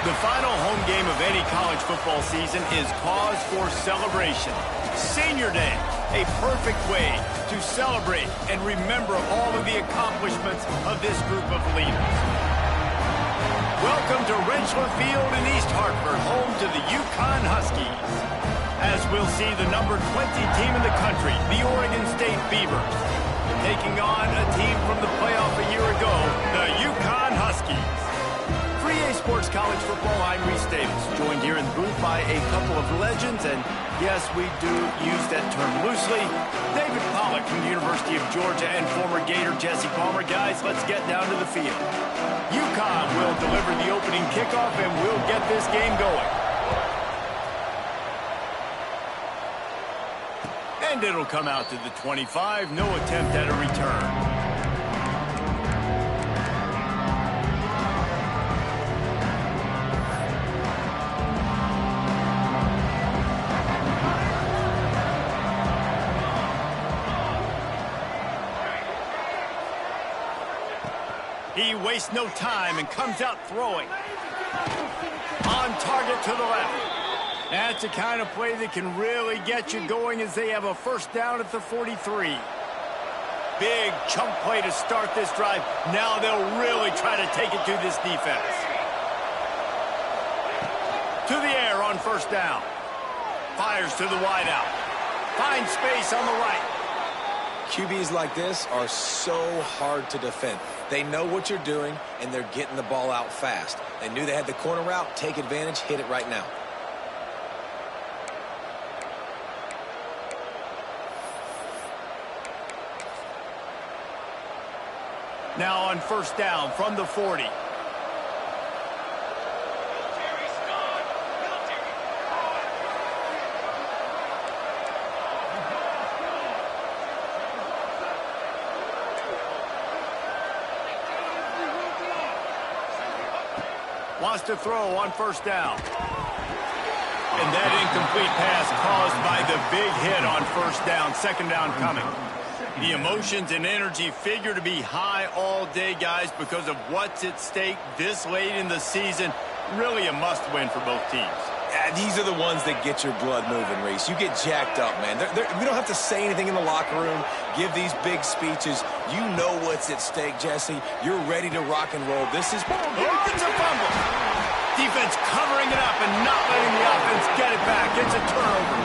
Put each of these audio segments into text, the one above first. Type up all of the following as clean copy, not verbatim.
The final home game of any college football season is cause for celebration. Senior Day, a perfect way to celebrate and remember all of the accomplishments of this group of leaders. Welcome to Rentschler Field in East Hartford, home to the Uconn Huskies. As we'll see the number 20 team in the country, the Oregon State Beavers, taking on a team from the playoff a year ago, the Uconn Huskies. For EA Sports College Football, I'm Reese Davis, joined here in the booth by a couple of legends, and yes, we do use that term loosely. David Pollack from the University of Georgia and former Gator Jesse Palmer. Guys, let's get down to the field. Uconn will deliver the opening kickoff, and we'll get this game going. And it'll come out to the 25, no attempt at a return. He wastes no time and comes out throwing. On target to the left. That's the kind of play that can really get you going as they have a first down at the 43. Big chunk play to start this drive. Now they'll really try to take it to this defense. To the air on first down. Fires to the wideout. Finds space on the right. QBs like this are so hard to defend. They know what you're doing, and they're getting the ball out fast. They knew they had the corner route. Take advantage. Hit it right now. Now on first down from the 40. Wants to throw on first down. And that incomplete pass caused by the big hit on first down. Second down coming. The emotions and energy figure to be high all day, guys, because of what's at stake this late in the season. Really a must-win for both teams. Yeah, these are the ones that get your blood moving, Reese. You get jacked up, man. We don't have to say anything in the locker room, give these big speeches. You know what's at stake, Jesse. You're ready to rock and roll. This is... Oh, it's a fumble. Defense covering it up and not letting the offense get it back. It's a turnover.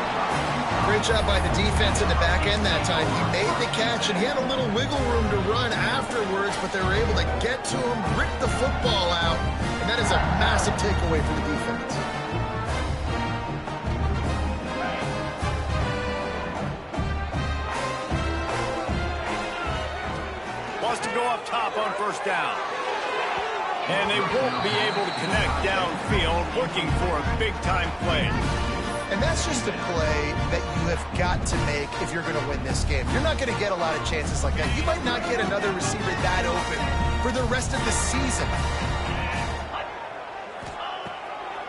Great job by the defense in the back end that time. He made the catch, and he had a little wiggle room to run afterwards, but they were able to get to him, rip the football out, and that is a massive takeaway for the defense. Wants to go up top on first down. And they won't be able to connect downfield, looking for a big-time play. And that's just a play that you have got to make if you're going to win this game. You're not going to get a lot of chances like that. You might not get another receiver that open for the rest of the season.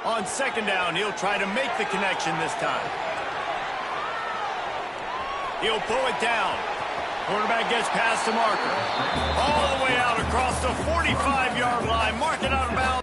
On second down, he'll try to make the connection this time. He'll pull it down. Quarterback gets past the marker. All the way out across the 45-yard line. Mark it out of bounds.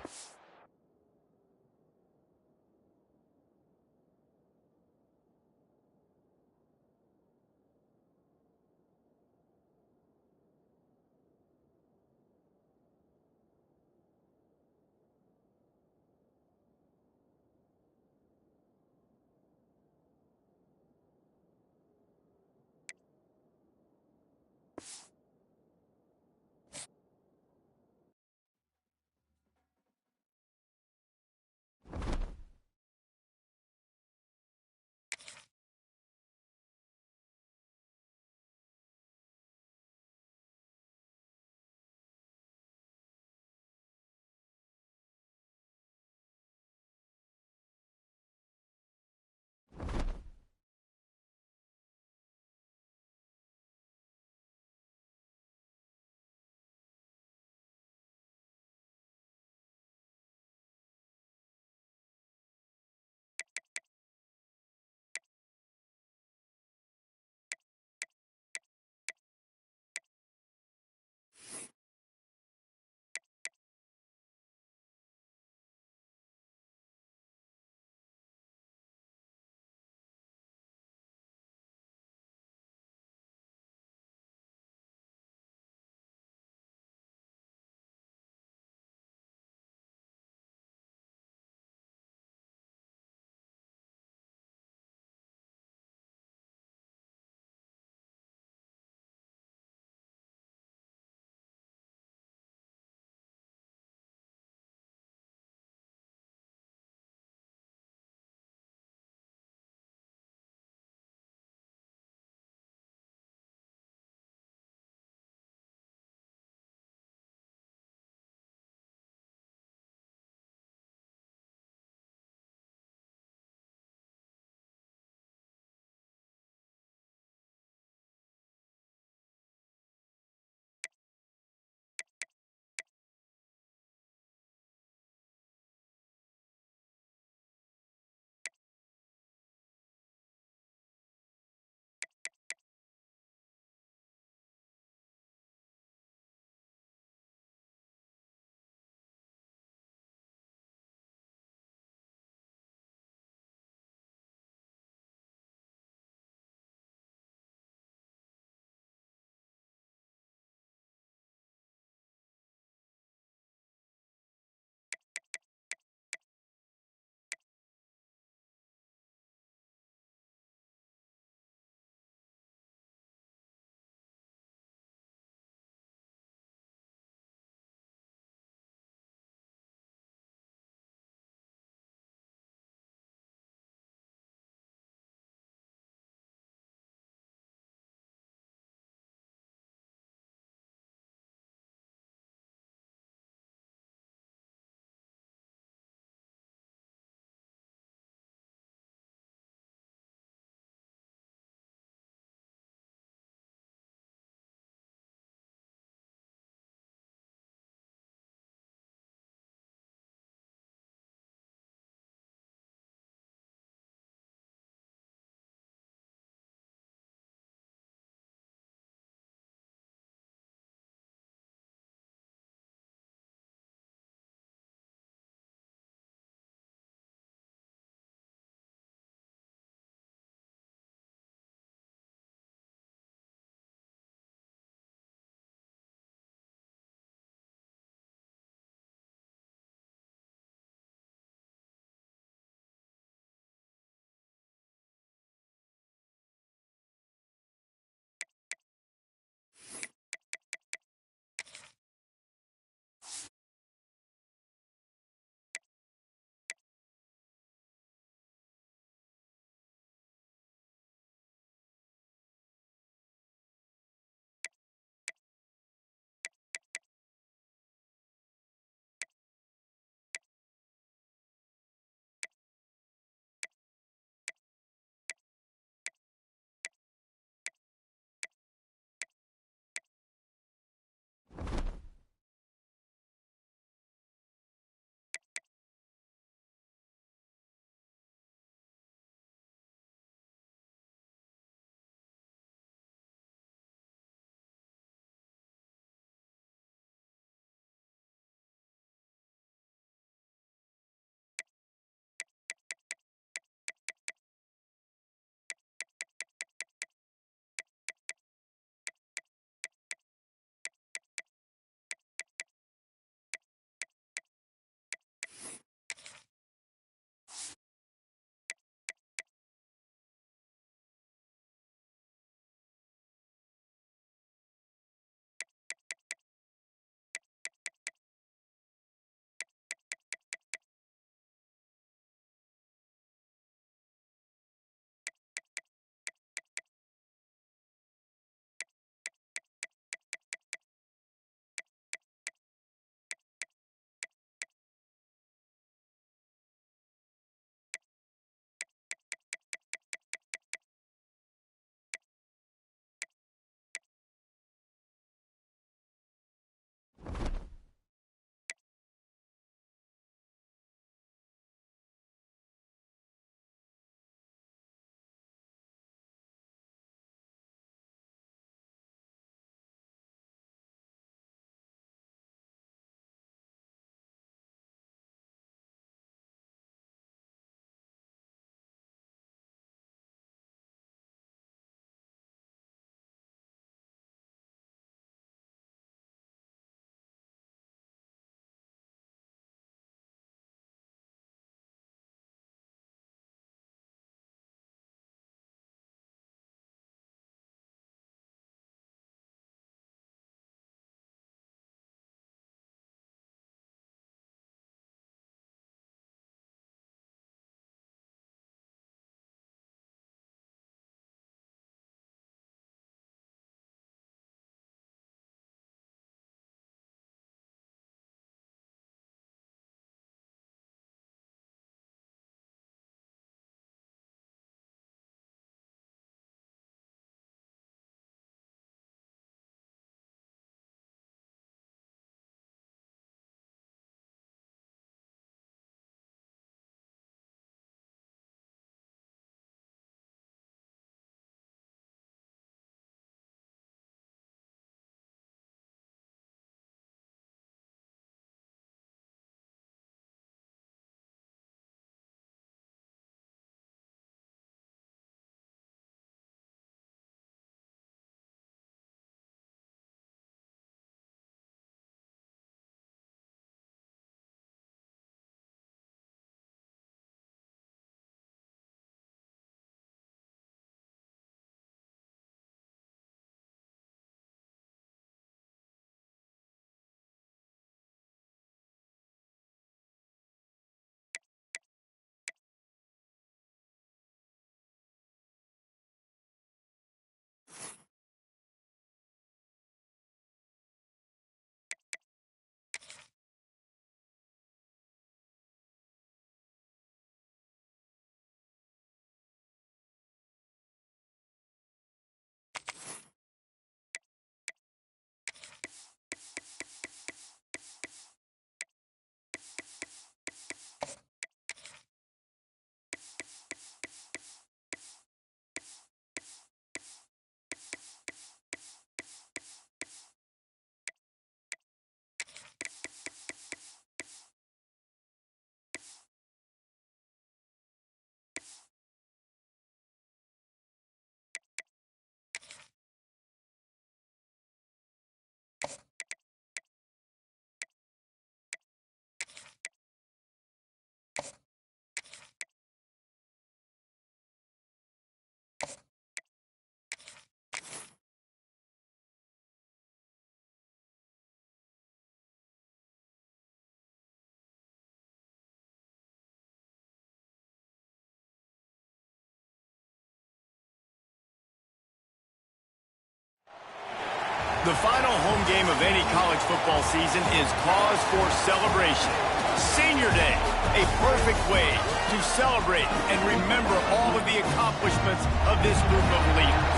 The final home game of any college football season is cause for celebration. Senior Day, a perfect way to celebrate and remember all of the accomplishments of this group of leaders.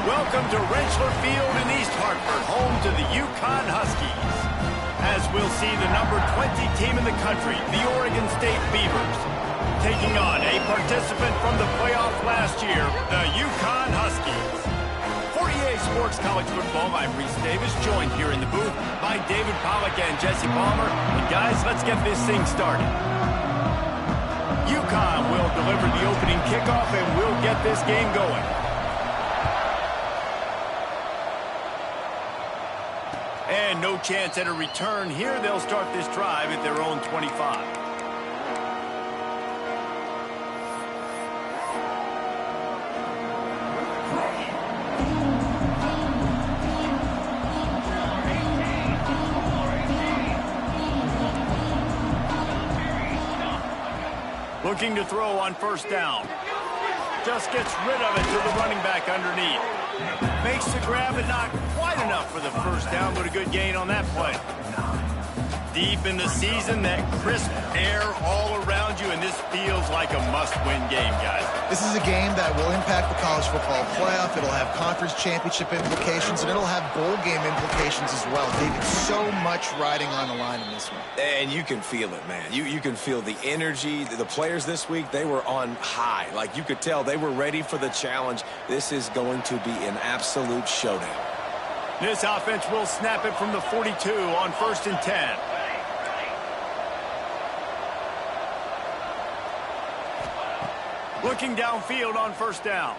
Welcome to Rentschler Field in East Hartford, home to the Uconn Huskies. As we'll see the number 20 team in the country, the Oregon State Beavers, taking on a participant from the playoff last year, the Uconn Huskies. For EA Sports College Football, I'm Reese Davis, joined here in the booth by David Pollack and Jesse Palmer. And guys, let's get this thing started. Uconn will deliver the opening kickoff and we'll get this game going. And no chance at a return here. They'll start this drive at their own 25. Looking to throw on first down. Just gets rid of it to the running back underneath. Makes the grab and not quite enough for the first down, but a good gain on that play. Deep in the season, that crisp air all around you, and this feels like a must-win game, guys. This is a game that will impact the college football playoff. It'll have conference championship implications, and it'll have bowl game implications as well. David, so much riding on the line in this one. And you can feel it, man. You can feel the energy. The players this week, they were on high. Like, you could tell they were ready for the challenge. This is going to be an absolute showdown. This offense will snap it from the 42 on 1st and 10. Looking downfield on first down.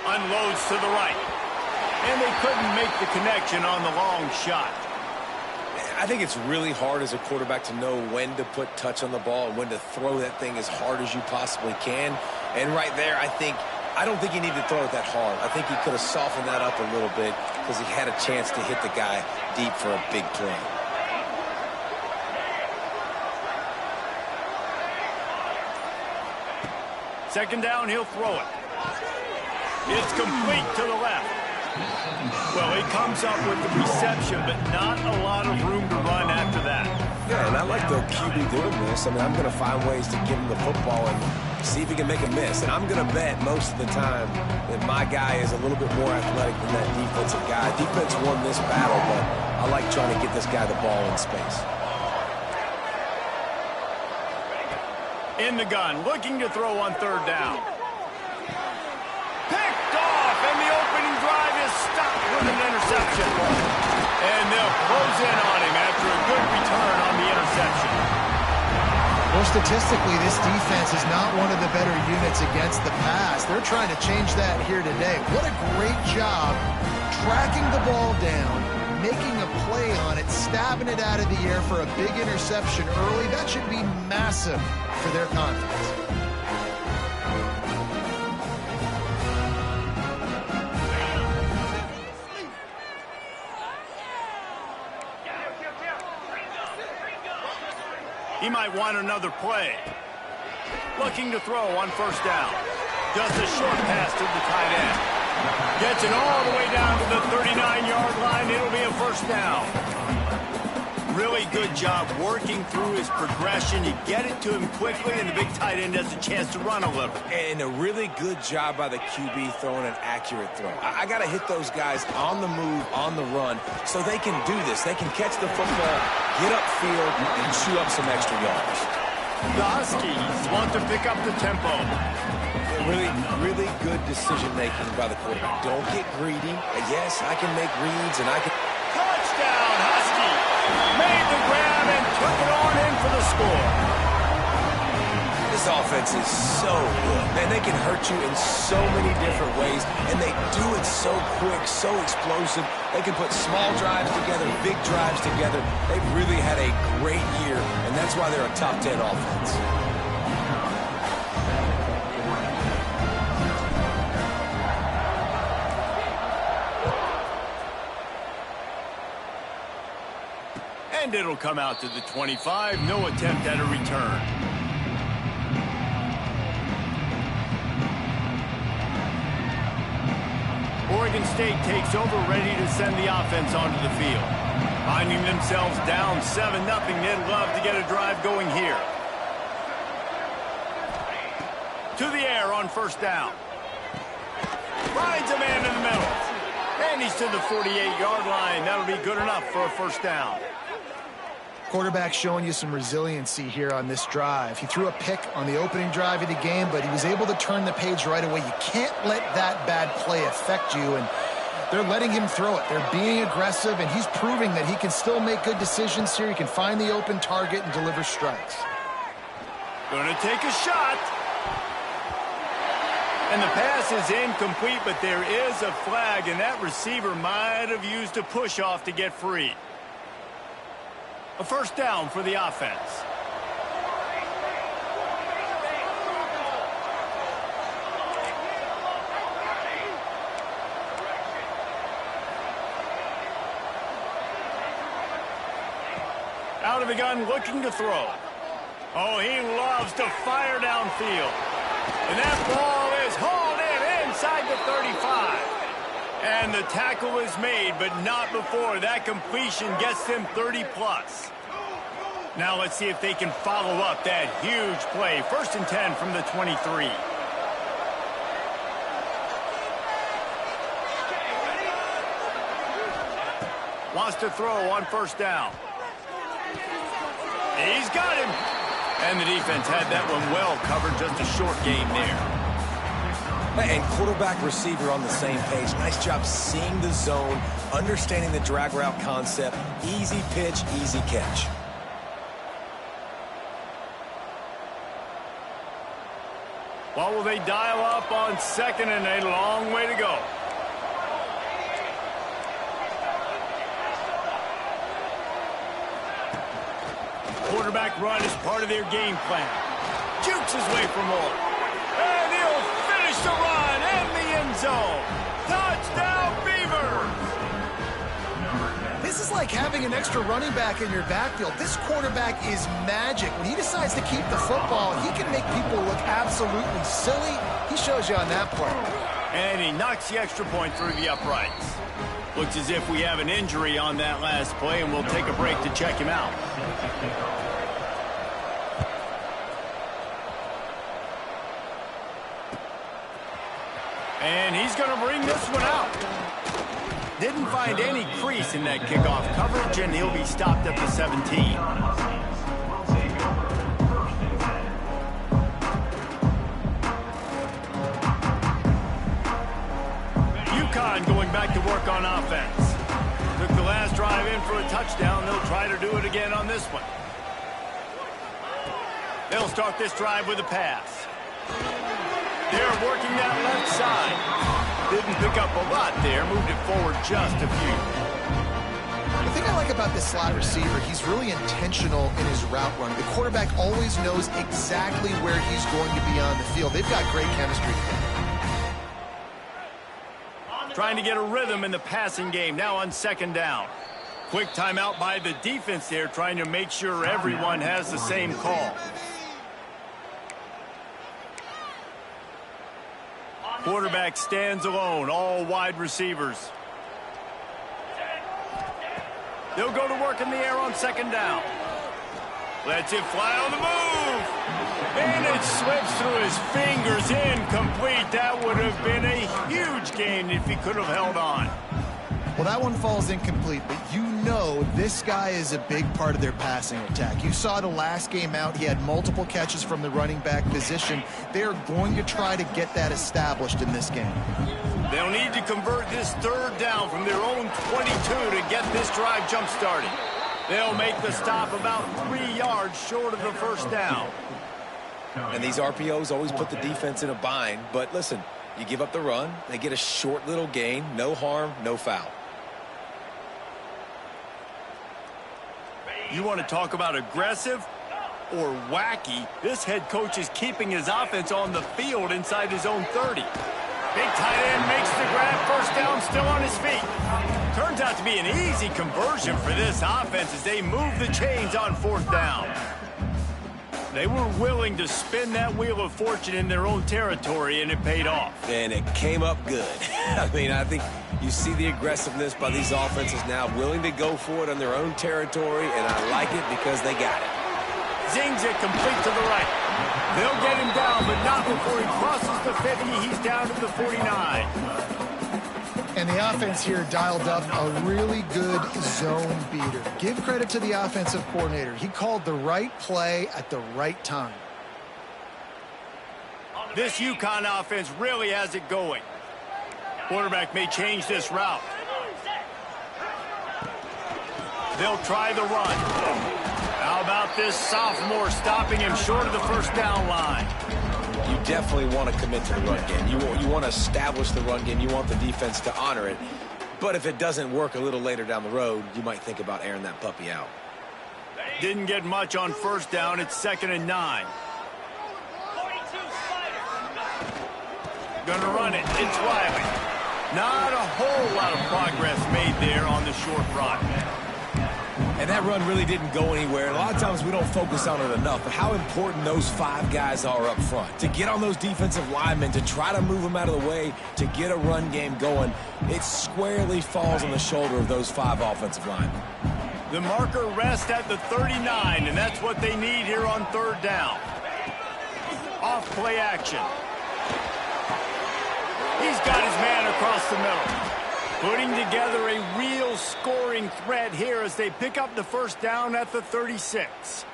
Unloads to the right. And they couldn't make the connection on the long shot. I think it's really hard as a quarterback to know when to put touch on the ball and when to throw that thing as hard as you possibly can. And right there, I don't think he needed to throw it that hard. I think he could have softened that up a little bit because he had a chance to hit the guy deep for a big play. Second down, he'll throw it. It's complete to the left. Well, he comes up with the reception, but not a lot of room to run after that. Yeah, and I like the QB doing this. I mean, I'm going to find ways to give him the football and see if he can make a miss. And I'm going to bet most of the time that my guy is a little bit more athletic than that defensive guy. Defense won this battle, but I like trying to get this guy the ball in space. In the gun, looking to throw on third down. Picked off, and the opening drive is stopped with an interception. And they'll close in on him after a good return on the interception. Well, statistically, this defense is not one of the better units against the pass. They're trying to change that here today. What a great job tracking the ball down, making a play on it, stabbing it out of the air for a big interception early. That should be massive for their confidence. He might want another play. Looking to throw on first down. Just a short pass to the tight end. Gets it all the way down to the 39-yard line. It'll be a first down. Really good job working through his progression. You get it to him quickly, and the big tight end has a chance to run a little. And a really good job by the QB throwing an accurate throw. I got to hit those guys on the move, on the run, so they can do this. They can catch the football, get upfield, and chew up some extra yards. The Huskies want to pick up the tempo. Really good decision-making by the quarterback. Don't get greedy. Yes, I can make reads, and I can... Touchdown, Husky! Made the grab and took it on in for the score. This offense is so good. Man, they can hurt you in so many different ways, and they do it so quick, so explosive. They can put small drives together, big drives together. They've really had a great year, and that's why they're a top 10 offense. And it'll come out to the 25. No attempt at a return. Oregon State takes over, ready to send the offense onto the field. Finding themselves down 7-0, they'd love to get a drive going here. To the air on first down. Finds a man in the middle. And he's to the 48-yard line. That'll be good enough for a first down. Quarterback showing you some resiliency here on this drive. He threw a pick on the opening drive of the game, but he was able to turn the page right away. You can't let that bad play affect you, and they're letting him throw it. They're being aggressive, and he's proving that he can still make good decisions here. He can find the open target and deliver strikes. Gonna take a shot. And the pass is incomplete, but there is a flag, and that receiver might have used a push-off to get free. A first down for the offense. Out of the gun, looking to throw. Oh, he loves to fire downfield. And that ball is hauled in inside the 35. And the tackle is made, but not before that completion gets them 30+. Now let's see if they can follow up that huge play. 1st and 10 from the 23. Wants to throw on first down. He's got him. And the defense had that one well covered. Just a short game there. And quarterback receiver on the same page. Nice job seeing the zone, understanding the drag route concept. Easy pitch, easy catch. What will they dial up on second, and a long way to go. Quarterback run is part of their game plan. Jukes his way for more. And he'll finish the run in the end zone. Touchdown, Beavers! This is like having an extra running back in your backfield. This quarterback is magic. When he decides to keep the football, he can make people look absolutely silly. He shows you on that play. And he knocks the extra point through the uprights. Looks as if we have an injury on that last play, and we'll take a break to check him out. And he's going to bring this one out. Didn't find any crease in that kickoff coverage, and he'll be stopped at the 17. Uconn going back to work on offense. Took the last drive in for a touchdown. They'll try to do it again on this one. They'll start this drive with a pass. They're working that left side. Didn't pick up a lot there. Moved it forward just a few. The thing I like about this slot receiver, he's really intentional in his route run. The quarterback always knows exactly where he's going to be on the field. They've got great chemistry together. Trying to get a rhythm in the passing game now on second down. Quick timeout by the defense there, trying to make sure everyone has the same call. Quarterback stands alone, all wide receivers. They'll go to work in the air on second down. Lets it fly on the move. And it slips through his fingers, incomplete. That would have been a huge gain if he could have held on. Well, that one falls incomplete, but you know this guy is a big part of their passing attack. You saw the last game out, he had multiple catches from the running back position. They're going to try to get that established in this game. They'll need to convert this third down from their own 22 to get this drive jump-started. They'll make the stop about 3 yards short of the first down. And these RPOs always put the defense in a bind, but listen, you give up the run, they get a short little gain, no harm, no foul. You want to talk about aggressive or wacky? This head coach is keeping his offense on the field inside his own 30. Big tight end makes the grab, first down, still on his feet. Turns out to be an easy conversion for this offense as they move the chains on fourth down. They were willing to spin that wheel of fortune in their own territory, and it paid off. And it came up good. I mean, I think You see the aggressiveness by these offenses now, willing to go for it on their own territory, and I like it because they got it. Zings it complete to the right. They'll get him down, but not before he crosses the 50. He's down to the 49. And the offense here dialed up a really good zone beater. Give credit to the offensive coordinator. He called the right play at the right time. This Uconn offense really has it going. Quarterback may change this route. They'll try the run. How about this sophomore stopping him short of the first down line? You definitely want to commit to the run game. You want to establish the run game. You want the defense to honor it. But if it doesn't work a little later down the road, you might think about airing that puppy out. Didn't get much on first down. It's 2nd and 9. Gonna run it. It's Riley. Not a whole lot of progress made there on the short run. And that run really didn't go anywhere. A lot of times we don't focus on it enough, but how important those 5 guys are up front. To get on those defensive linemen, to try to move them out of the way, to get a run game going, it squarely falls on the shoulder of those 5 offensive linemen. The marker rests at the 39, and that's what they need here on 3rd down. Off play action. He's got his man across the middle. Putting together a real scoring threat here as they pick up the first down at the 36.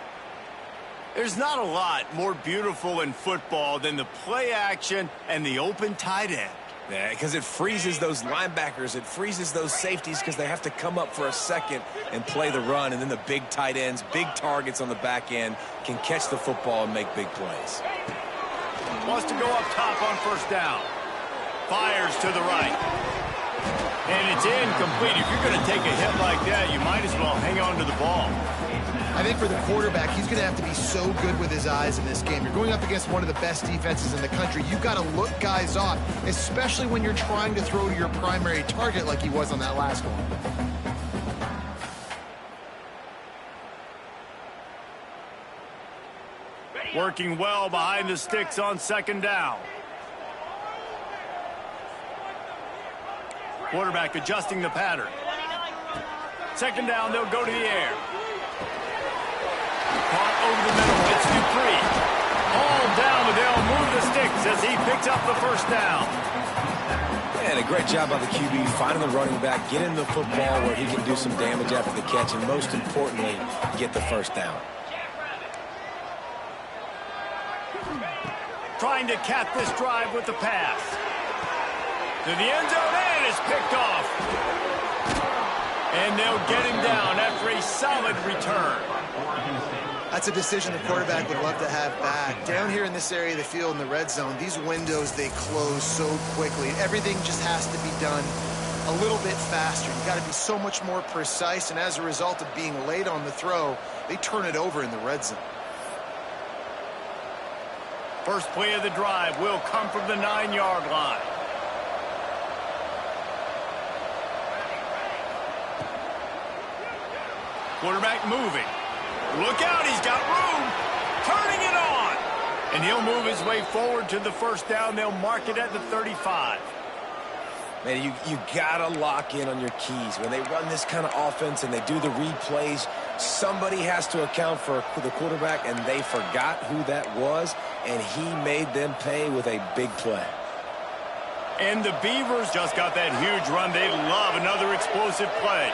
There's not a lot more beautiful in football than the play action and the open tight end. Yeah, because it freezes those linebackers. It freezes those safeties because they have to come up for a second and play the run. And then the big tight ends, big targets on the back end can catch the football and make big plays. Wants to go up top on first down. Fires to the right. And it's incomplete. If you're going to take a hit like that, you might as well hang on to the ball. I think for the quarterback, he's going to have to be so good with his eyes in this game. You're going up against one of the best defenses in the country. You've got to look guys off, especially when you're trying to throw to your primary target like he was on that last one. Working well behind the sticks on 2nd down. Quarterback adjusting the pattern. 2nd down, they'll go to the air. Caught over the middle. It's Dupree. All down, but they'll move the sticks as he picks up the first down. And a great job by the QB finding the running back, getting the football where he can do some damage after the catch, and most importantly, get the first down. Trying to cap this drive with the pass. To the end zone, and it's picked off. And they'll get him down after a solid return. That's a decision the quarterback would love to have back. Down here in this area of the field in the red zone, these windows, they close so quickly. Everything just has to be done a little bit faster. You've got to be so much more precise, and as a result of being late on the throw, they turn it over in the red zone. First play of the drive will come from the 9-yard line. Quarterback moving. Look out, he's got room. Turning it on. And he'll move his way forward to the first down. They'll mark it at the 35. Man, you got to lock in on your keys. When they run this kind of offense and they do the replays, somebody has to account for the quarterback, and they forgot who that was, and he made them pay with a big play. And the Beavers just got that huge run. They love another explosive play.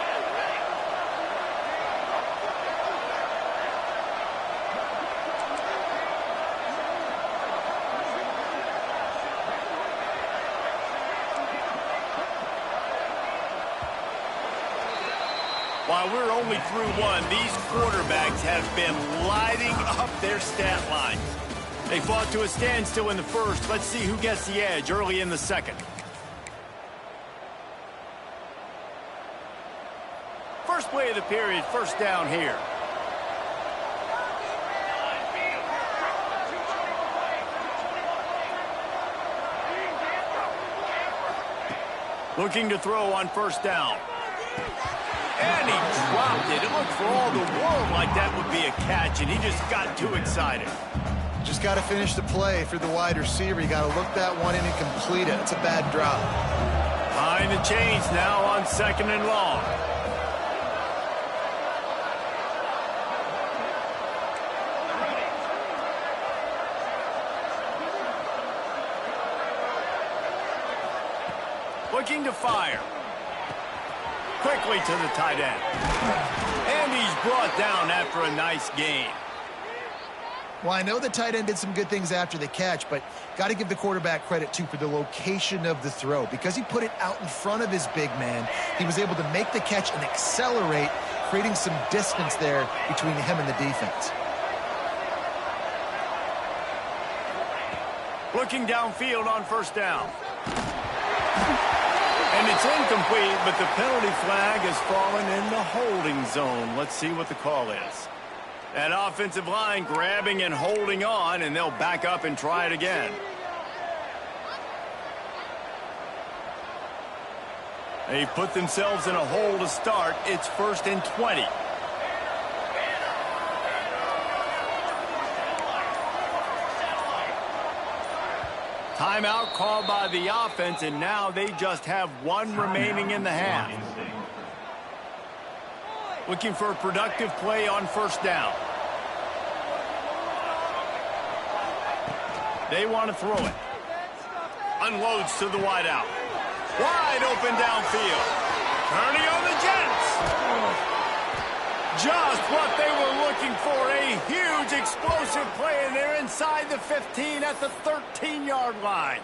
While we're only through one, these quarterbacks have been lighting up their stat lines. They fought to a standstill in the first. Let's see who gets the edge early in the second. First play of the period, first down here. Looking to throw on first down. And he dropped it. It looked for all the world like that would be a catch, and he just got too excited. Just got to finish the play for the wide receiver. You got to look that one in and complete it. It's a bad drop. Behind the chains now on 2nd and long. Looking to fire. Quickly to the tight end. And he's brought down after a nice gain. Well, I know the tight end did some good things after the catch, but got to give the quarterback credit, too, for the location of the throw. Because he put it out in front of his big man, he was able to make the catch and accelerate, creating some distance there between him and the defense. Looking downfield on 1st down. And it's incomplete, but the penalty flag has fallen in the holding zone. Let's see what the call is. That offensive line grabbing and holding on, and they'll back up and try it again. They've put themselves in a hole to start. It's 1st and 20. Timeout called by the offense, and now they just have one remaining in the half. Looking for a productive play on 1st down. They want to throw it. Unloads to the wideout. Wide open downfield. Turning on the Jets. Just what they were looking for. A huge explosive play, and they're inside the 15 at the 13-yard line.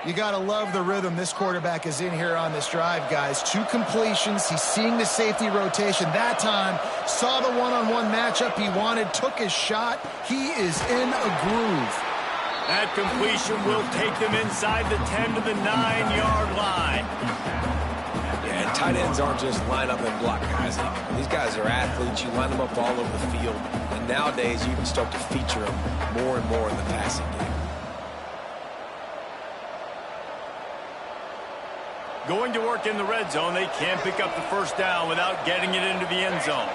You got to love the rhythm this quarterback is in here on this drive, guys. 2 completions. He's seeing the safety rotation. That time, saw the one-on-one matchup he wanted, took his shot. He is in a groove. That completion will take them inside the 10 to the 9-yard line. Yeah, and tight ends aren't just line up and block guys. These guys are athletes. You line them up all over the field. And nowadays, you can start to feature them more and more in the passing game. Going to work in the red zone. They can't pick up the 1st down without getting it into the end zone.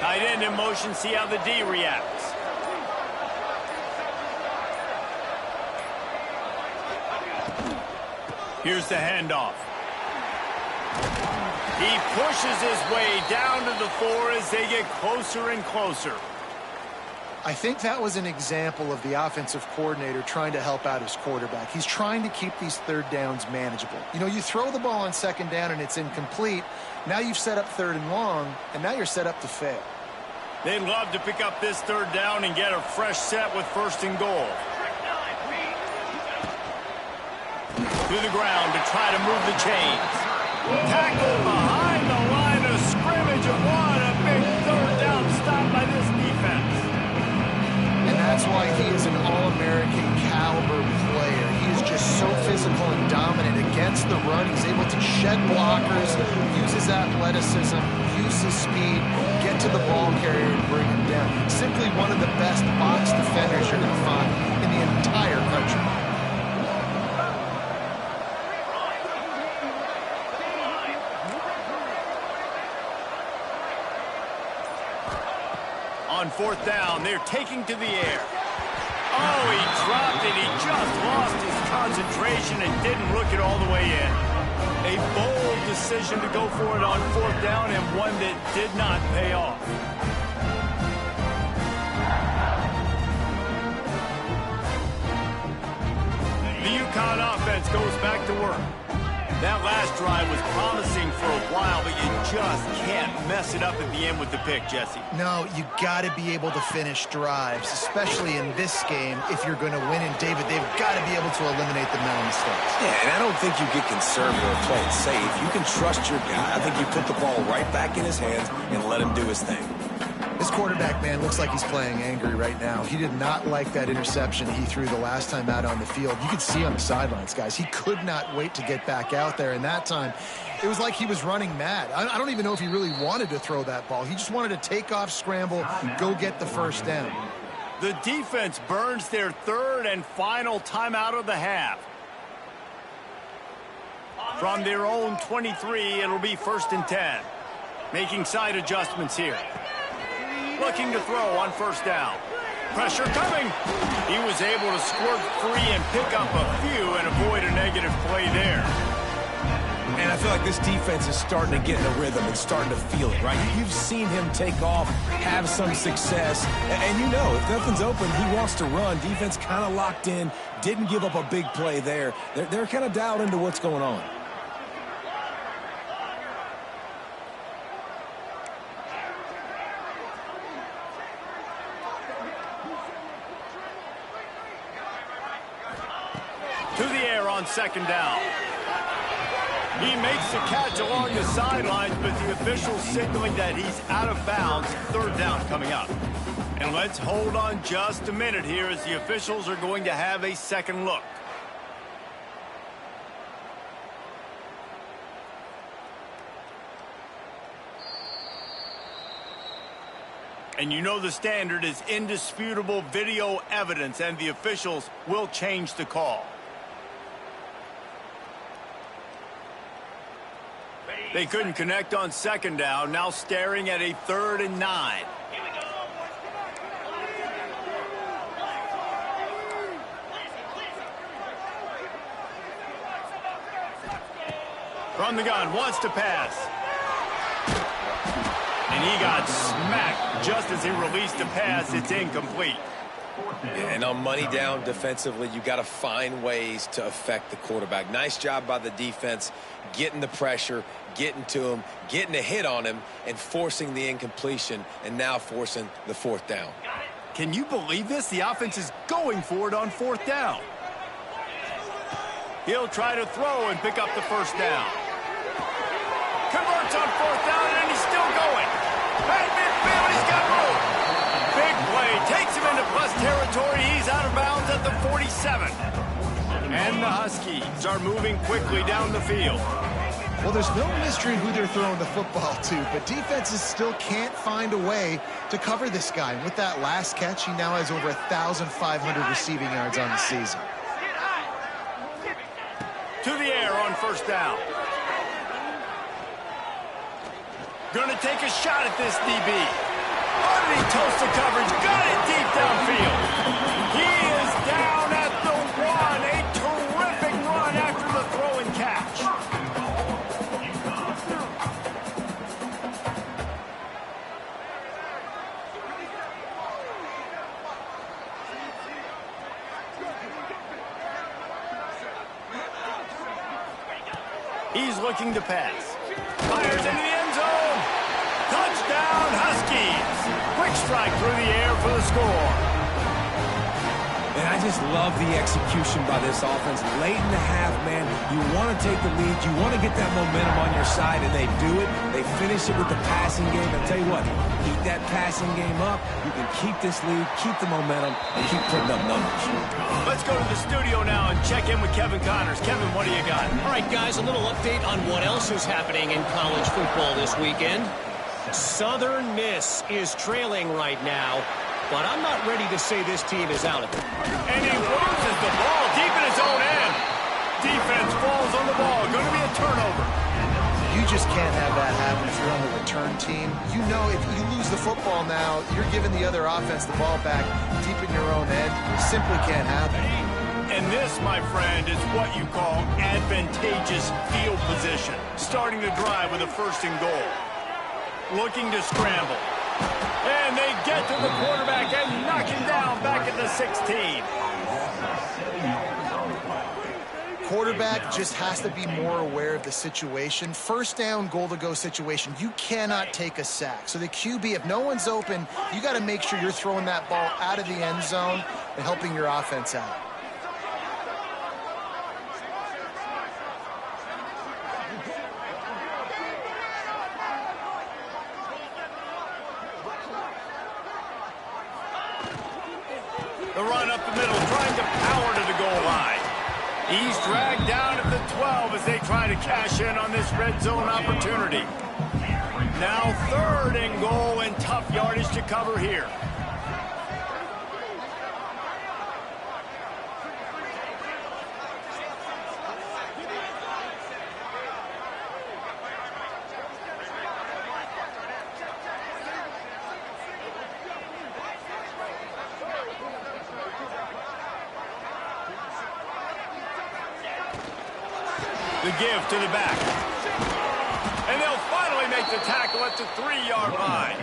Tight end in motion. See how the D reacts. Here's the handoff. He pushes his way down to the 4 as they get closer and closer. I think that was an example of the offensive coordinator trying to help out his quarterback. He's trying to keep these 3rd downs manageable. You know, you throw the ball on 2nd down and it's incomplete. Now you've set up 3rd and long, and now you're set up to fail. They'd love to pick up this 3rd down and get a fresh set with 1st and goal. To the ground to try to move the chains. Tackle behind the line of scrimmage, and what a big 3rd down stop by this defense. And that's why he is an All-American caliber player. He is just so physical and dominant against the run. He's able to shed blockers, use his athleticism, use his speed, get to the ball carrier and bring him down. Simply one of the best box defenders you're going to find in the entire country. On 4th down, they're taking to the air. Oh, he dropped it. He just lost his concentration and didn't look it all the way in. A bold decision to go for it on 4th down, and one that did not pay off. The Uconn offense goes back to work. That last drive was promising for a while, but you just can't mess it up at the end with the pick, Jesse. No, you got to be able to finish drives, especially in this game. If you're going to win, and David, they've got to be able to eliminate the mental mistakes. Yeah, and I don't think you get conservative or play it safe. You can trust your guy. I think you put the ball right back in his hands and let him do his thing. This quarterback, man, looks like he's playing angry right now. He did not like that interception he threw the last time out on the field. You could see on the sidelines, guys. He could not wait to get back out there. And that time, it was like he was running mad. I don't even know if he really wanted to throw that ball. He just wanted to take off, scramble, go get the 1st down. The defense burns their 3rd and final timeout of the half. From their own 23, it'll be 1st and 10. Making side adjustments here. Looking to throw on first down. Pressure coming. He was able to squirt free and pick up a few and avoid a negative play there. And I feel like this defense is starting to get in a rhythm and starting to feel it, right? You've seen him take off, have some success, and you know, if nothing's open, he wants to run. Defense kind of locked in, didn't give up a big play there. They're kind of dialed into what's going on. To the air on second down. He makes the catch along the sidelines, but the official signaling that he's out of bounds. Third down coming up. And let's hold on just a minute here as the officials are going to have a second look. And you know the standard is indisputable video evidence, and the officials will change the call. They couldn't connect on second down, now staring at a 3rd and 9. From the gun, wants to pass. And he got smacked just as he released a pass. It's incomplete. And on money down defensively, you got to find ways to affect the quarterback. Nice job by the defense, getting the pressure, getting to him, getting a hit on him, and forcing the incompletion, and now forcing the 4th down. Can you believe this? The offense is going for it on 4th down. He'll try to throw and pick up the first down. Converts on 4th down, and he's still going. At midfield, he's got room. Big play, takes him into plus territory. He's out of bounds at the 47. And the Huskies are moving quickly down the field. Well, there's no mystery who they're throwing the football to, but defenses still can't find a way to cover this guy. And with that last catch, he now has over 1,500 receiving yards on the season. To the air on first down. Going to take a shot at this DB. Underneath toast the coverage. Got it deep downfield. He is down at the 1. A terrific run after the throw and catch. He's looking to pass. Fires into the end zone. Touchdown, Huskies. Quick strike through the air for the score. And I just love the execution by this offense. Late in the half, man, you want to take the lead. You want to get that momentum on your side, and they do it. They finish it with the passing game. I tell you what, keep that passing game up. You can keep this lead, keep the momentum, and keep putting up numbers. Let's go to the studio now and check in with Kevin Connors. Kevin, what do you got? All right, guys, a little update on what else is happening in college football this weekend. Southern Miss is trailing right now, but I'm not ready to say this team is out of it. And he loses the ball deep in his own end. Defense falls on the ball. Going to be a turnover. You just can't have that happen if you're on the return team. You know if you lose the football now, you're giving the other offense the ball back deep in your own end. It simply can't happen. And this, my friend, is what you call advantageous field position. Starting the drive with a 1st and goal. Looking to scramble. And they get to the quarterback and knock him down back at the 16. Quarterback just has to be more aware of the situation. 1st down, goal-to-go situation. You cannot take a sack. So the QB, if no one's open, you got to make sure you're throwing that ball out of the end zone and helping your offense out. The run up the middle, trying to power to the goal line. He's dragged down at the 12 as they try to cash in on this red zone opportunity. Now 3rd and goal and tough yardage to cover here. The give to the back. And they'll finally make the tackle at the 3-yard line.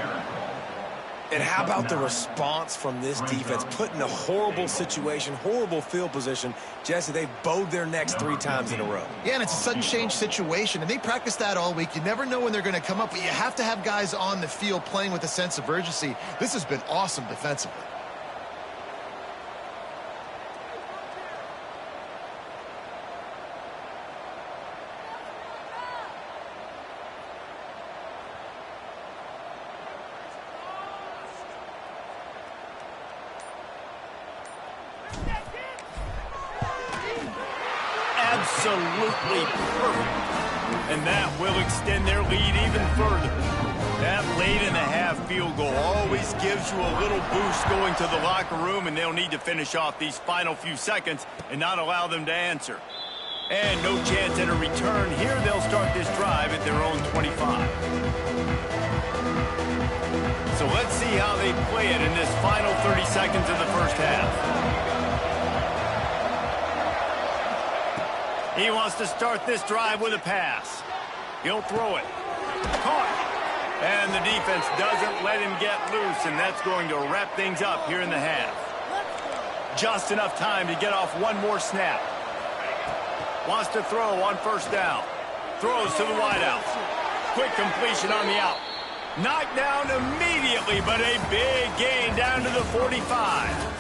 And how about the response from this defense? Put in a horrible situation, horrible field position. Jesse, they've bowed their necks 3 times in a row. Yeah, and it's a sudden change situation, and they practice that all week. You never know when they're going to come up, but you have to have guys on the field playing with a sense of urgency. This has been awesome defensively. Absolutely perfect. And that will extend their lead even further. That late in the half field goal always gives you a little boost going to the locker room, and they'll need to finish off these final few seconds and not allow them to answer. And no chance at a return here. They'll start this drive at their own 25. So let's see how they play it in this final 30 seconds of the first half. He wants to start this drive with a pass. He'll throw it. Caught. And the defense doesn't let him get loose, and that's going to wrap things up here in the half. Just enough time to get off one more snap. Wants to throw on first down. Throws to the wideouts. Quick completion on the out. Knocked down immediately, but a big gain down to the 45.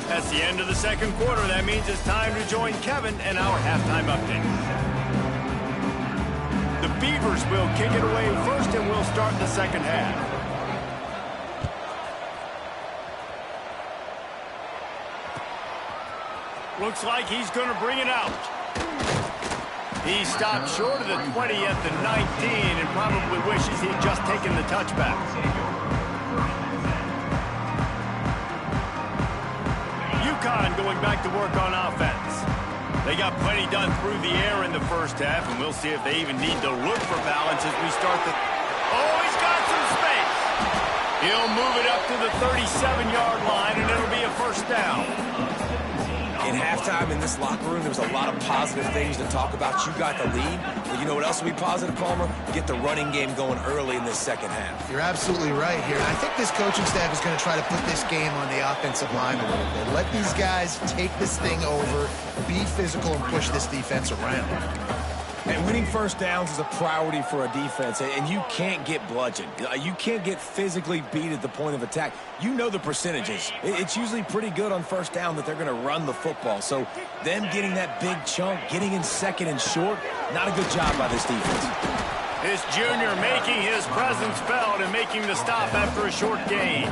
That's the end of the second quarter. That means it's time to join Kevin and our halftime update. The Beavers will kick it away first, and we'll start the second half. Looks like he's going to bring it out. He stopped short of the 20 at the 19 and probably wishes he'd just taken the touchback. Uconn going back to work on offense. They got plenty done through the air in the first half, and we'll see if they even need to look for balance as we start the... Oh, he's got some space. He'll move it up to the 37-yard line, and it'll be a first down. In halftime in this locker room, there was a lot of positive things to talk about. You got the lead, but you know what else will be positive, Palmer? Get the running game going early in this second half. You're absolutely right here. I think this coaching staff is going to try to put this game on the offensive line a little bit. Let these guys take this thing over, be physical, and push this defense around. And winning first downs is a priority for a defense, and you can't get bludgeoned. You can't get physically beat at the point of attack. You know the percentages. It's usually pretty good on first down that they're going to run the football. So them getting that big chunk, getting in second and short, not a good job by this defense. This junior making his presence felt and making the stop after a short gain.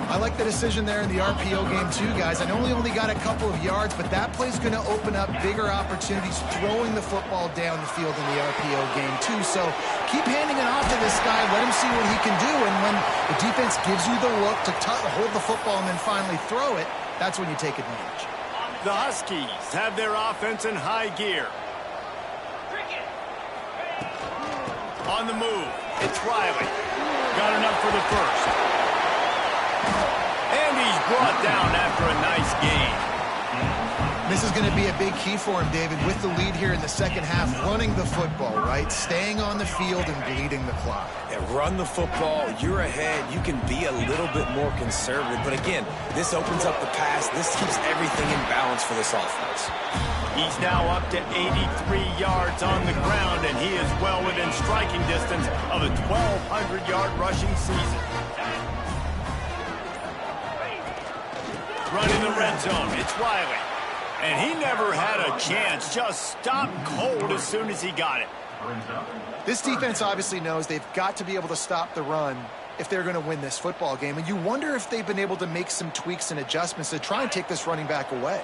I like the decision there in the RPO game too, guys. I know he only got a couple of yards, but that play's going to open up bigger opportunities throwing the football down the field in the RPO game too. So keep handing it off to this guy. Let him see what he can do. And when the defense gives you the look to hold the football and then finally throw it, that's when you take advantage. The Huskies have their offense in high gear. On the move, it's Riley. Got enough for the first. And he's brought down after a nice gain. This is going to be a big key for him, David, with the lead here in the second half, running the football, right? Staying on the field and bleeding the clock. Yeah, run the football. You're ahead. You can be a little bit more conservative. But again, this opens up the pass. This keeps everything in balance for this offense. He's now up to 83 yards on the ground, and he is well within striking distance of a 1,200-yard rushing season. Running the red zone, it's Riley. And he never had a chance, just stopped cold as soon as he got it. This defense obviously knows they've got to be able to stop the run if they're going to win this football game. And you wonder if they've been able to make some tweaks and adjustments to try and take this running back away.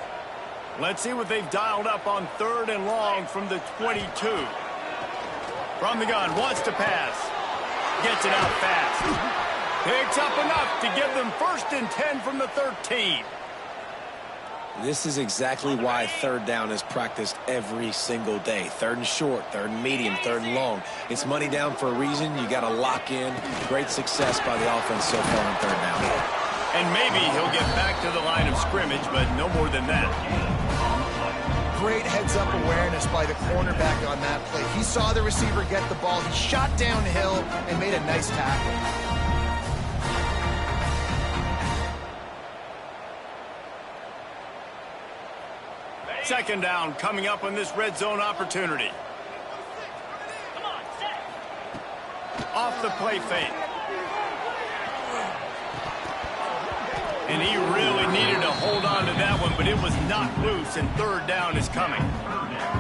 Let's see what they've dialed up on 3rd and long from the 22. From the gun, wants to pass. Gets it out fast. Picks up enough to give them 1st and 10 from the 13. This is exactly why 3rd down is practiced every single day. 3rd and short, 3rd and medium, 3rd and long. It's money down for a reason. You got to lock in. Great success by the offense so far on 3rd down. And maybe he'll get back to the line of scrimmage, but no more than that. great heads-up awareness by the cornerback on that play. He saw the receiver get the ball. He shot downhill and made a nice tackle. Second down coming up on this red zone opportunity. Off the play fake. And he really needed to hold on to that one, but it was knocked loose, and third down is coming.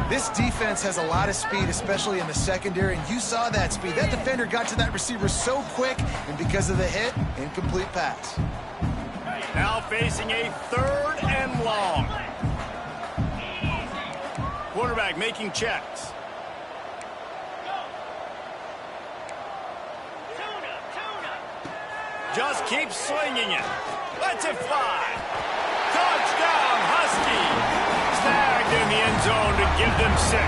This defense has a lot of speed, especially in the secondary, and you saw that speed. That defender got to that receiver so quick, and because of the hit, incomplete pass. Now facing a third and long. Quarterback making checks. Just keeps slinging it. Lets it fly. Touchdown, Husky. Snagged in the end zone to give them 6.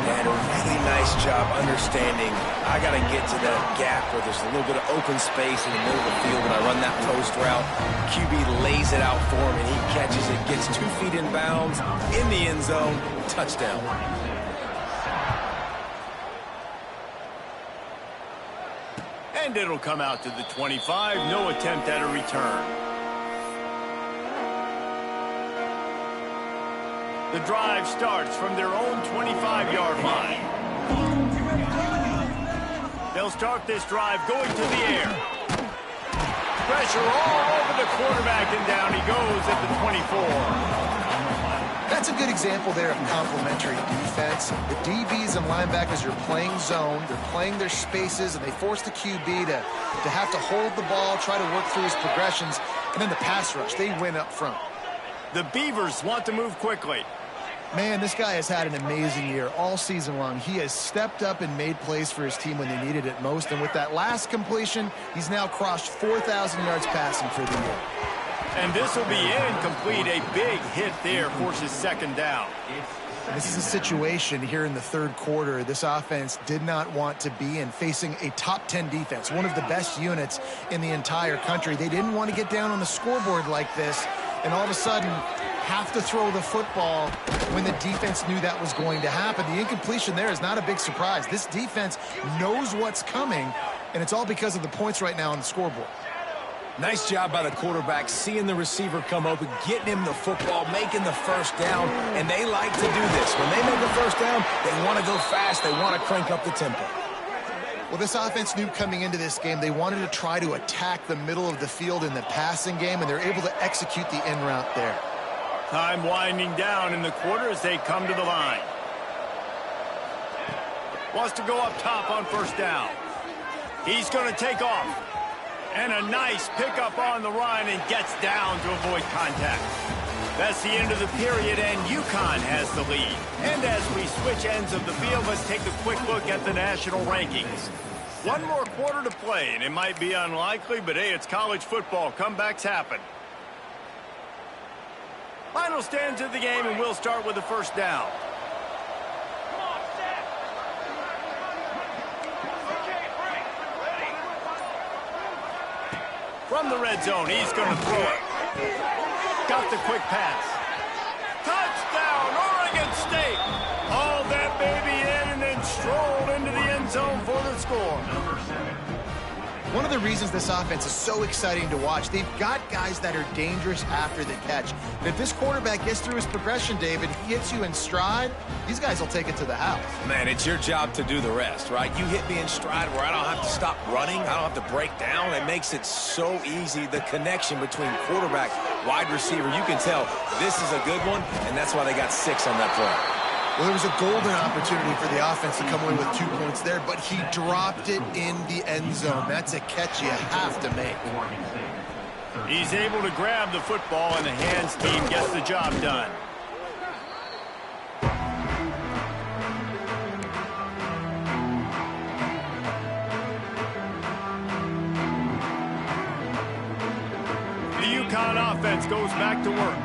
And a really nice job understanding I got to get to that gap where there's a little bit of open space in the middle of the field when I run that post route. QB lays it out for him, and he catches it, gets 2 feet in bounds, in the end zone, touchdown. And it'll come out to the 25. No attempt at a return. The drive starts from their own 25-yard line. They'll start this drive going to the air. Pressure all over the quarterback, and down he goes at the 24. That's a good example there of complementary defense. The DBs and linebackers are playing zone, they're playing their spaces, and they force the QB to have to hold the ball, try to work through his progressions, and then the pass rush, they win up front. The Beavers want to move quickly. Man, this guy has had an amazing year all season long. He has stepped up and made plays for his team when they needed it most, and with that last completion, he's now crossed 4,000 yards passing for the year. And this will be incomplete. A big hit there forces second down. This is a situation here in the third quarter this offense did not want to be in, facing a top 10 defense, one of the best units in the entire country. They didn't want to get down on the scoreboard like this, and all of a sudden have to throw the football when the defense knew that was going to happen. The incompletion there is not a big surprise. This defense knows what's coming, and it's all because of the points right now on the scoreboard. Nice job by the quarterback, seeing the receiver come open, getting him the football, making the first down, and they like to do this. When they make a first down, they want to go fast, they want to crank up the tempo. Well, this offense knew coming into this game they wanted to try to attack the middle of the field in the passing game, and they're able to execute the in route there. Time winding down in the quarter as they come to the line. Wants to go up top on first down. He's going to take off. And a nice pickup on the run, and gets down to avoid contact. That's the end of the period, and Uconn has the lead. And as we switch ends of the field, let's take a quick look at the national rankings. One more quarter to play, and it might be unlikely, but hey, it's college football. Comebacks happen. Final stands of the game, and we'll start with the first down. From the red zone, he's going to throw it. Got the quick pass. Touchdown, Oregon State. Hauled that baby in and then strolled into the end zone for the score. One of the reasons this offense is so exciting to watch, they've got guys that are dangerous after the catch. And if this quarterback gets through his progression, David, he hits you in stride, these guys will take it to the house. Man, it's your job to do the rest, right? You hit me in stride where I don't have to stop running, I don't have to break down. It makes it so easy, the connection between quarterback, wide receiver. You can tell this is a good one, and that's why they got 6 on that play. Well, there was a golden opportunity for the offense to come away with 2 points there, but he dropped it in the end zone. That's a catch you have to make. He's able to grab the football, and the hands team gets the job done. The Uconn offense goes back to work.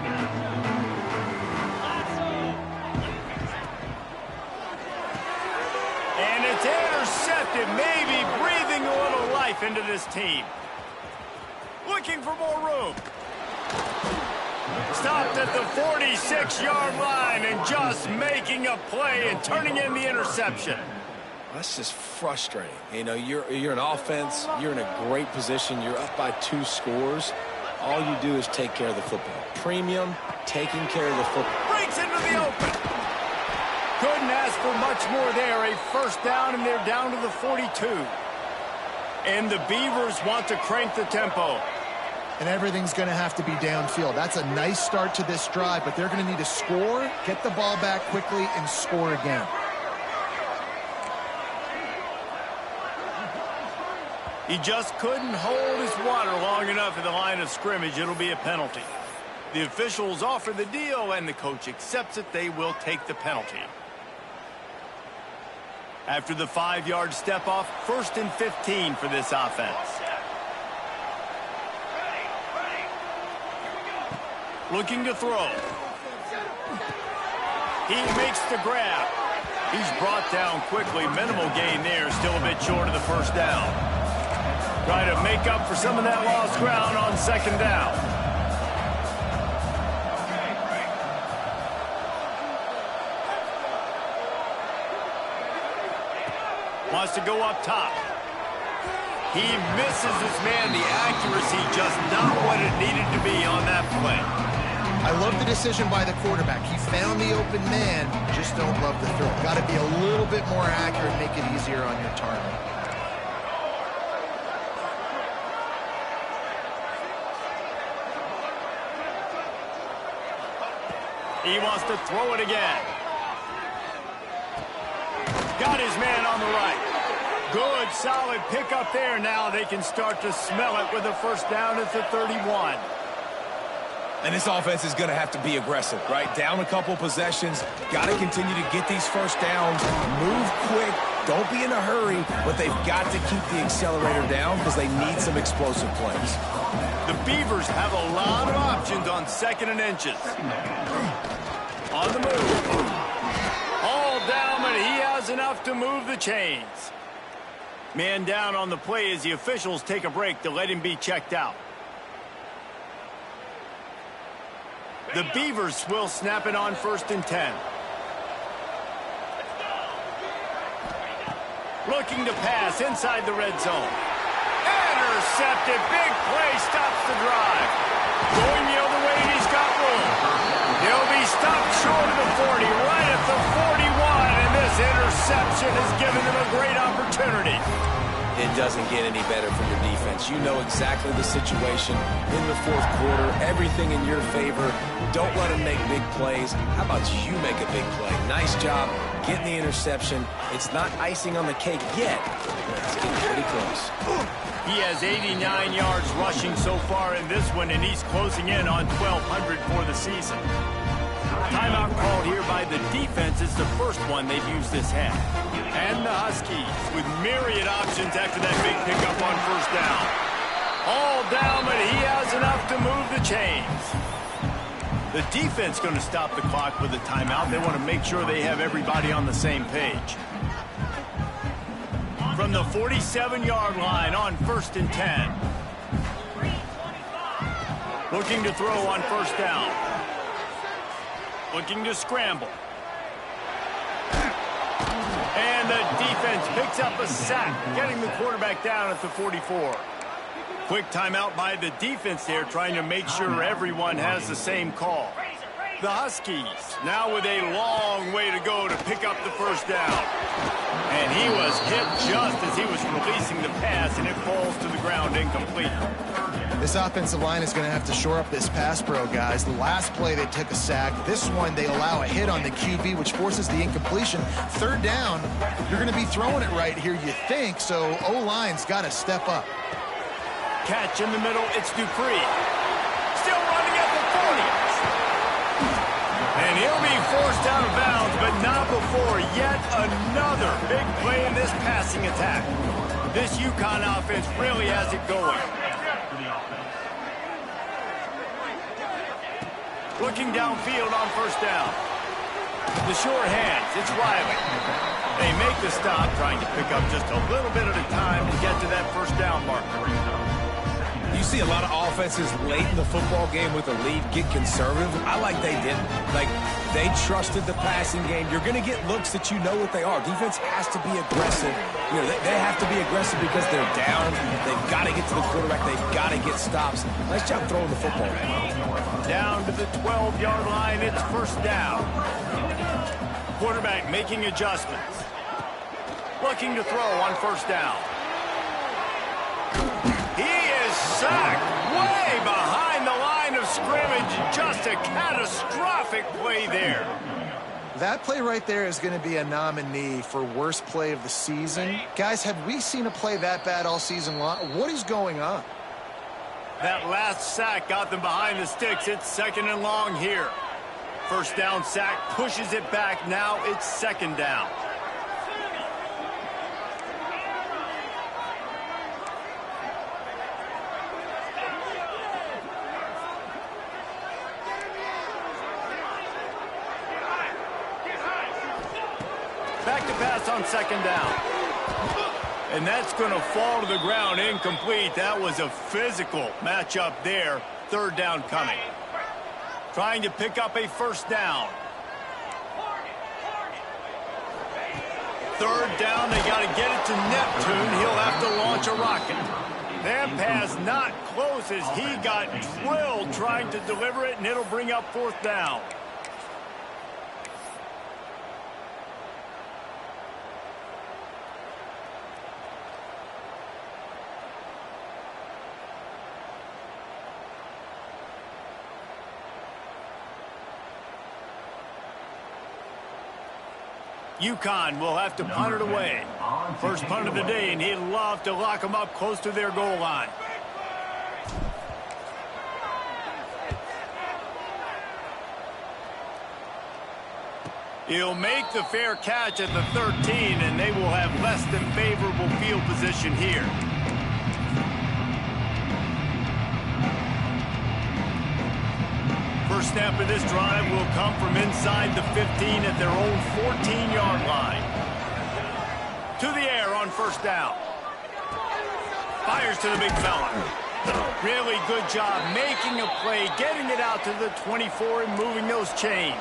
And it's intercepted, maybe breathing a little life into this team. Looking for more room. Stopped at the 46-yard line and just making a play and turning in the interception. That's just frustrating. You know, you're an offense. You're in a great position. You're up by 2 scores. All you do is take care of the football. Premium, taking care of the football. Breaks into the open. Couldn't ask for much more there. A first down, and they're down to the 42. And the Beavers want to crank the tempo. And everything's going to have to be downfield. That's a nice start to this drive, but they're going to need to score, get the ball back quickly, and score again. He just couldn't hold his water long enough at the line of scrimmage. It'll be a penalty. The officials offer the deal, and the coach accepts it. They will take the penalty. After the 5-yard step off, 1st and 15 for this offense. Looking to throw. He makes the grab. He's brought down quickly. Minimal gain there. Still a bit short of the first down. Trying to make up for some of that lost ground on 2nd down. Wants to go up top. He misses his man. The accuracy just not what it needed to be on that play. I love the decision by the quarterback. He found the open man, just don't love the throw. Got to be a little bit more accurate, make it easier on your target. He wants to throw it again. Got his man on the right. Good, solid pickup there. Now they can start to smell it with a first down at the 31. And this offense is going to have to be aggressive, right? Down a couple possessions. Got to continue to get these first downs. Move quick. Don't be in a hurry. But they've got to keep the accelerator down because they need some explosive plays. The Beavers have a lot of options on 2nd and inches. On the move. All down, but he has enough to move the chains. Man down on the play as the officials take a break to let him be checked out. The Beavers will snap it on 1st and 10. Looking to pass inside the red zone. Intercepted. Big play stops the drive. Going the other way, and he's got room. He'll be stopped short of the 40, right at the 41, and this interception has given them a great opportunity. It doesn't get any better for your defense. You know exactly the situation in the 4th quarter. Everything in your favor. Don't let them make big plays. How about you make a big play? Nice job getting the interception. It's not icing on the cake yet, but it's getting pretty close. He has 89 yards rushing so far in this one, and he's closing in on 1,200 for the season. Timeout called here by the defense. It's the first one they've used this half. And the Huskies with myriad options after that big pickup on 1st down. All down, but he has enough to move the chains. The defense going to stop the clock with a timeout. They want to make sure they have everybody on the same page. From the 47-yard line on 1st and 10. Looking to throw on 1st down. Looking to scramble. And the defense picks up a sack, getting the quarterback down at the 44. Quick timeout by the defense there, trying to make sure everyone has the same call. The Huskies now with a long way to go to pick up the first down. And he was hit just as he was releasing the pass, and it falls to the ground incomplete. This offensive line is going to have to shore up this pass pro, guys. The last play they took a sack. This one they allow a hit on the QB, which forces the incompletion. 3rd down, you're going to be throwing it right here, you think, so O-line's got to step up. Catch in the middle, it's Dupree. Still running at the 40. And he'll be forced out of bounds, but not before yet another big play in this passing attack. This Uconn offense really has it going. Looking downfield on 1st down. The short hands, it's Riley. They make the stop, trying to pick up just a little bit at a time to get to that 1st down marker. You see a lot of offenses late in the football game with a lead get conservative. I like they didn't. Like, they trusted the passing game. You're going to get looks that you know what they are. Defense has to be aggressive. You know, they have to be aggressive because they're down. They've got to get to the quarterback. They've got to get stops. Nice job throwing the football, man. Down to the 12-yard line, it's first down. Quarterback making adjustments. Looking to throw on first down. He is sacked way behind the line of scrimmage. Just a catastrophic play there. That play right there is going to be a nominee for worst play of the season. Guys, have we seen a play that bad all season long? What is going on? That last sack got them behind the sticks. It's second and long here. First down sack pushes it back. Now it's second down. Back to pass on second down. And that's going to fall to the ground incomplete. That was a physical matchup there. Third down coming. Trying to pick up a first down. Third down, they got to get it to Neptune. He'll have to launch a rocket. That pass not close as he got drilled trying to deliver it, and it'll bring up fourth down. Uconn will have to punt it away. First punt of the day, and he'd love to lock them up close to their goal line. He'll make the fair catch at the 13, and they will have less than favorable field position here. First snap of this drive will come from inside the 15 at their own 14-yard line. To the air on first down. Fires to the big fella. Really good job making a play, getting it out to the 24 and moving those chains.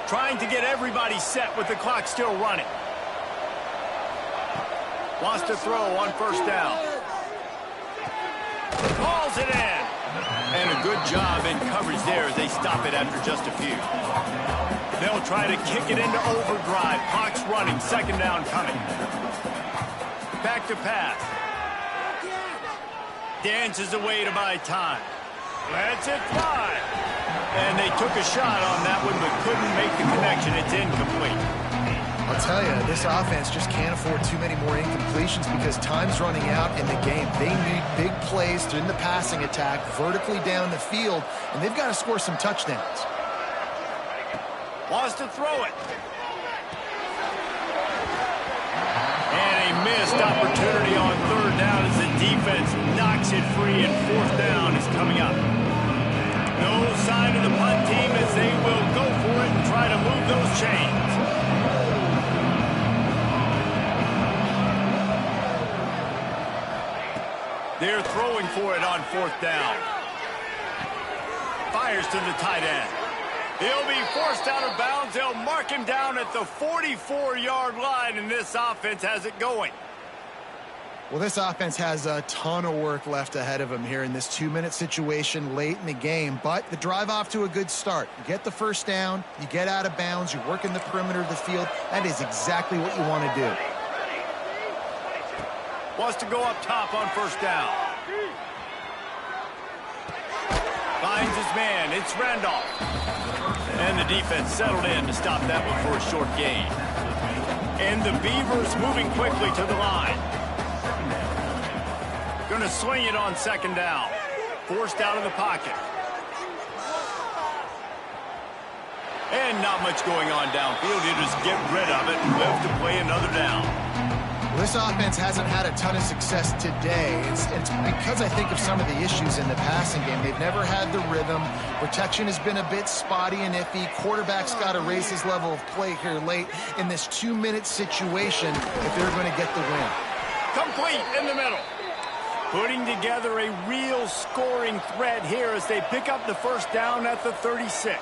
Trying to get everybody set with the clock still running. Wants to throw on first down. Hauls it in. And a good job in coverage there as they stop it after just a few. They'll try to kick it into overdrive. Clock's running. Second down coming. Back to pass. Dances away to buy time. Lets it fly. And they took a shot on that one but couldn't make the connection. It's incomplete. I'll tell you, this offense just can't afford too many more incompletions because time's running out in the game. They need big plays in the passing attack, vertically down the field, and they've got to score some touchdowns. Wants to throw it. And a missed opportunity on third down as the defense knocks it free, and fourth down is coming up. No sign of the punt team as they will go for it and try to move those chains. They're throwing for it on fourth down. Fires to the tight end. He'll be forced out of bounds. They'll mark him down at the 44-yard line, and this offense has it going. Well, this offense has a ton of work left ahead of them here in this 2-minute situation late in the game, but the drive off to a good start. You get the first down, you get out of bounds, you work in the perimeter of the field. That is exactly what you want to do. Wants to go up top on first down. Finds his man. It's Randolph. And the defense settled in to stop that one for a short gain. And the Beavers moving quickly to the line. Going to swing it on second down. Forced out of the pocket. And not much going on downfield. You just get rid of it and live to play another down. Well, this offense hasn't had a ton of success today. It's because I think of some of the issues in the passing game. They've never had the rhythm. Protection has been a bit spotty and iffy. Quarterback's got to raise his level of play here late in this 2-minute situation if they're going to get the win. Complete in the middle. Putting together a real scoring threat here as they pick up the first down at the 36.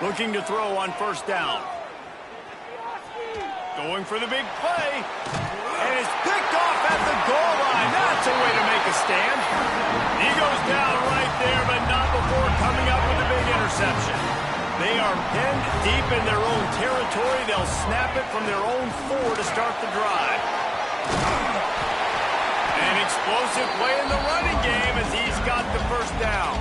Looking to throw on first down. Going for the big play. And it's picked off at the goal line. That's a way to make a stand. He goes down right there, but not before coming up with a big interception. They are pinned deep in their own territory. They'll snap it from their own 4 to start the drive. An explosive play in the running game as he's got the first down.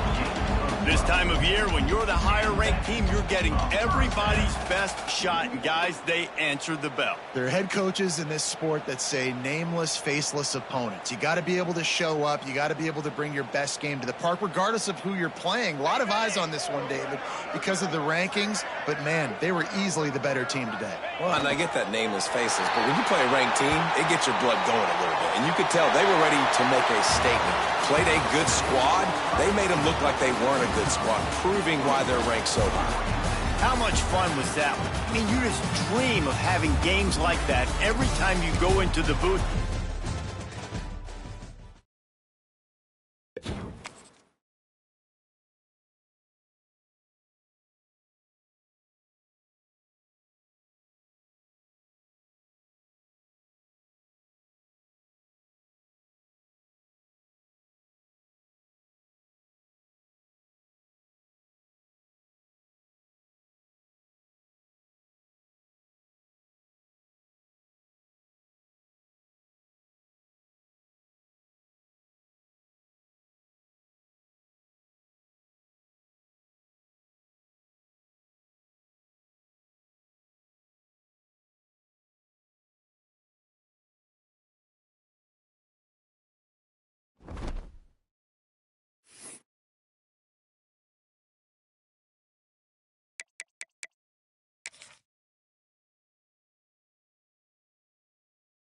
This time of year, when you're the higher-ranked team, you're getting everybody's best shot. And, guys, they answered the bell. There are head coaches in this sport that say nameless, faceless opponents. You got to be able to show up. You got to be able to bring your best game to the park, regardless of who you're playing. A lot of eyes on this one, David, because of the rankings. But, man, they were easily the better team today. Well, and I get that nameless, faceless, but when you play a ranked team, it gets your blood going a little bit. And you could tell they were ready to make a statement. Played a good squad. They made them look like they weren't a good squad, proving why they're ranked so high. How much fun was that one? I mean, you just dream of having games like that every time you go into the booth.